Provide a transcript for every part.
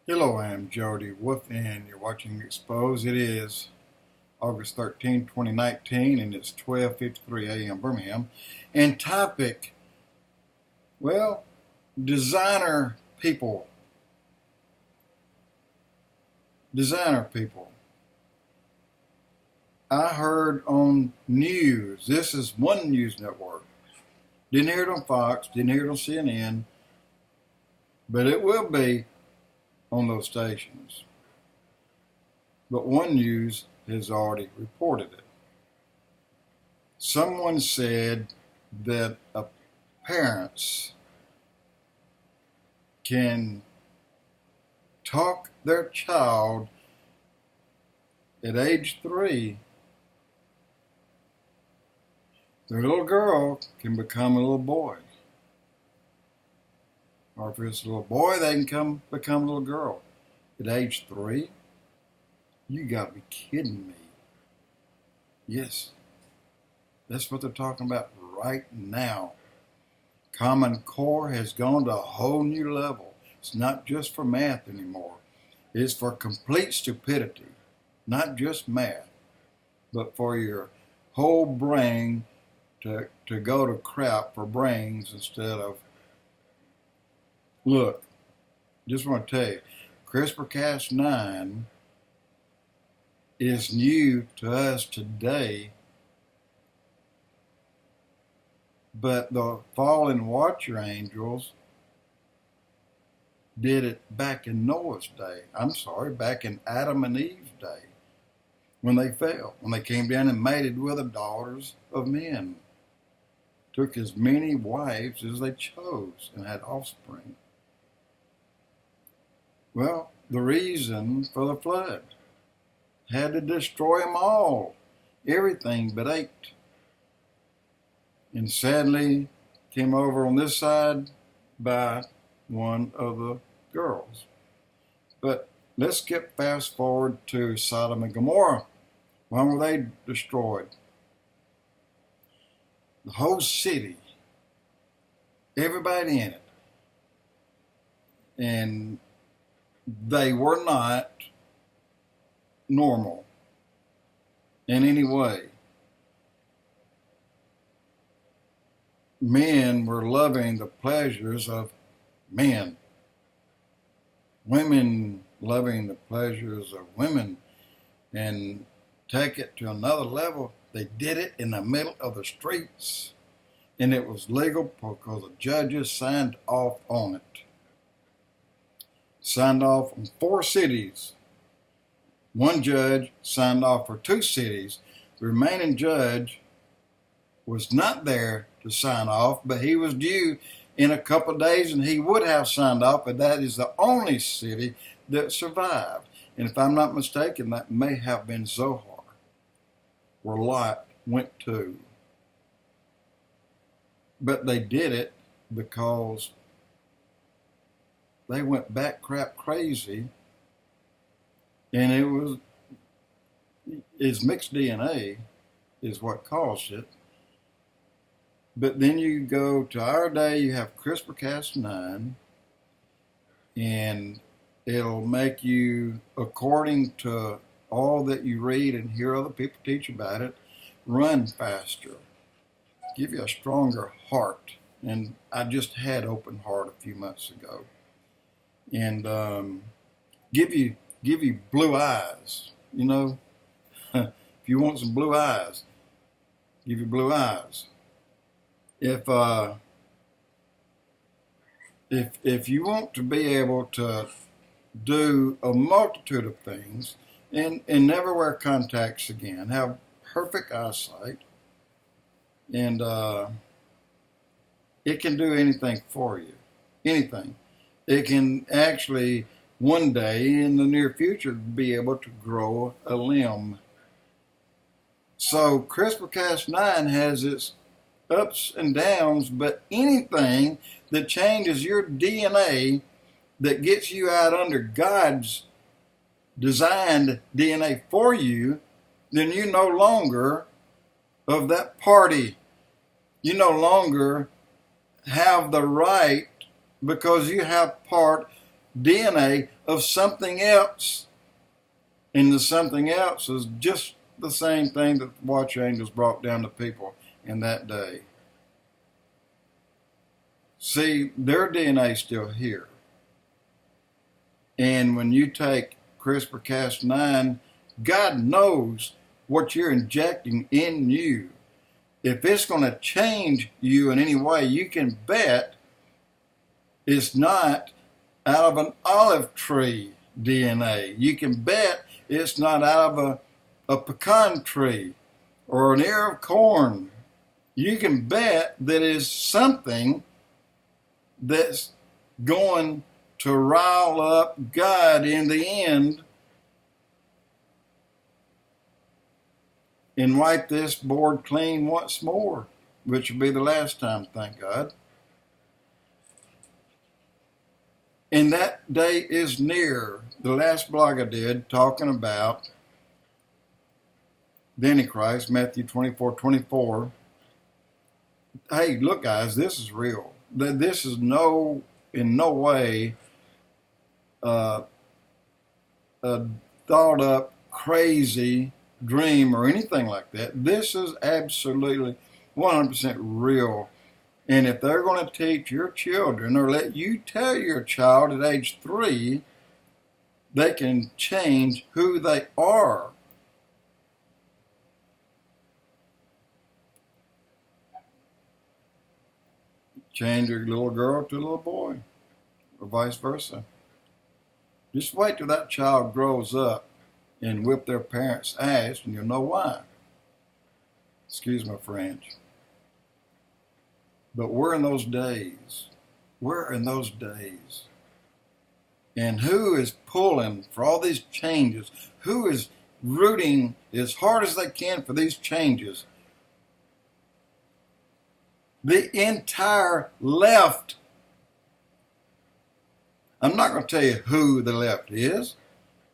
Hello, I'm Jody Wolf, and you're watching Expoz. It is August 13, 2019, and it's 12:53 a.m. Birmingham. And topic, well, designer people. Designer people. I heard on news, this is one news network. Didn't hear it on Fox, didn't hear it on CNN, but it will be on those stations. But one news has already reported it. Someone said that parents can talk their child at age 3. Their little girl can become a little boy. Or if it's a little boy, they can become a little girl. At age 3? You got to be kidding me. Yes, that's what they're talking about right now. Common Core has gone to a whole new level. It's not just for math anymore. It's for complete stupidity. Not just math, but for your whole brain to go to crap for brains instead of. Look, just want to tell you, CRISPR-Cas9 is new to us today, but the fallen watcher angels did it back in Noah's day. Back in Adam and Eve's day, when they fell, when they came down and mated with the daughters of men. Took as many wives as they chose and had offspring. Well, the reason for the flood had to destroy them all, everything but 8. And sadly, came over on this side by one of the girls. But let's get fast forward to Sodom and Gomorrah. Why were they destroyed? The whole city, everybody in it, and they were not normal in any way. Men were loving the pleasures of men. Women loving the pleasures of women. And take it to another level, they did it in the middle of the streets. And it was legal because the judges signed off on it. Signed off on 4 cities. One judge signed off for 2 cities. The remaining judge was not there to sign off, but he was due in a couple of days and he would have signed off, but that is the only city that survived. And if I'm not mistaken, that may have been Zohar, where Lot went to. But they did it because they went back crap crazy, and it's mixed DNA is what caused it. But then you go to our day, you have CRISPR-Cas9, and it'll make you, according to all that you read and hear other people teach about it, run faster, give you a stronger heart. And I just had open heart a few months ago. And give you blue eyes, you know. If you want some blue eyes, give you blue eyes. If you want to be able to do a multitude of things and never wear contacts again, have perfect eyesight, and it can do anything for you, anything. It can actually, one day in the near future, be able to grow a limb. So CRISPR-Cas9 has its ups and downs, but anything that changes your DNA, that gets you out under God's designed DNA for you, then you no longer of that party. You no longer have the right, because you have part DNA of something else. And the something else is just the same thing that the watch angels brought down to people in that day. See, their DNA is still here. And when you take CRISPR-Cas9, God knows what you're injecting in you. If it's going to change you in any way, you can bet it's not out of an olive tree DNA. You can bet it's not out of a pecan tree or an ear of corn. You can bet that it's something that's going to rile up God in the end and wipe this board clean once more, which will be the last time, thank God. And that day is near. The last blog I did talking about the Antichrist, Matthew 24:24. Hey, look guys, this is real. This is in no way a thought up crazy dream or anything like that. This is absolutely 100% real. And if they're going to teach your children or let you tell your child at age 3, they can change who they are. Change your little girl to a little boy, or vice versa. Just wait till that child grows up and whip their parents' ass, and you'll know why. Excuse my French. But we're in those days. We're in those days. And who is pulling for all these changes? Who is rooting as hard as they can for these changes? The entire left. I'm not going to tell you who the left is,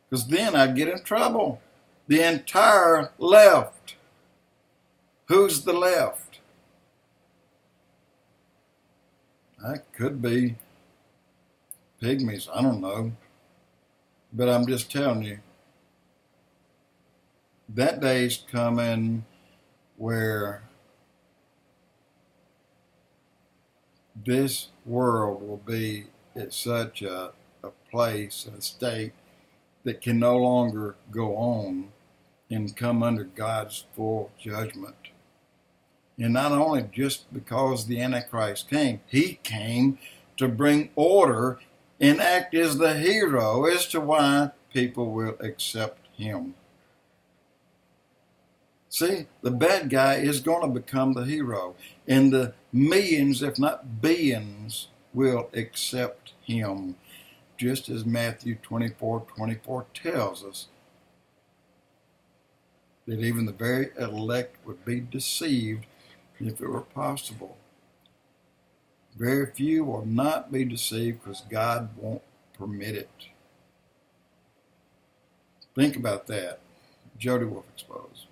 because then I'd get in trouble. The entire left. Who's the left? That could be pygmies, I don't know. But I'm just telling you, that day's coming where this world will be at such a place and a state that can no longer go on and come under God's full judgment. And not only just because the Antichrist came, he came to bring order and act as the hero as to why people will accept him. See, the bad guy is going to become the hero, and the millions, if not billions, will accept him, just as Matthew 24:24 tells us that even the very elect would be deceived if it were possible. Very few will not be deceived because God won't permit it. Think about that. Jody Wolf Expoz.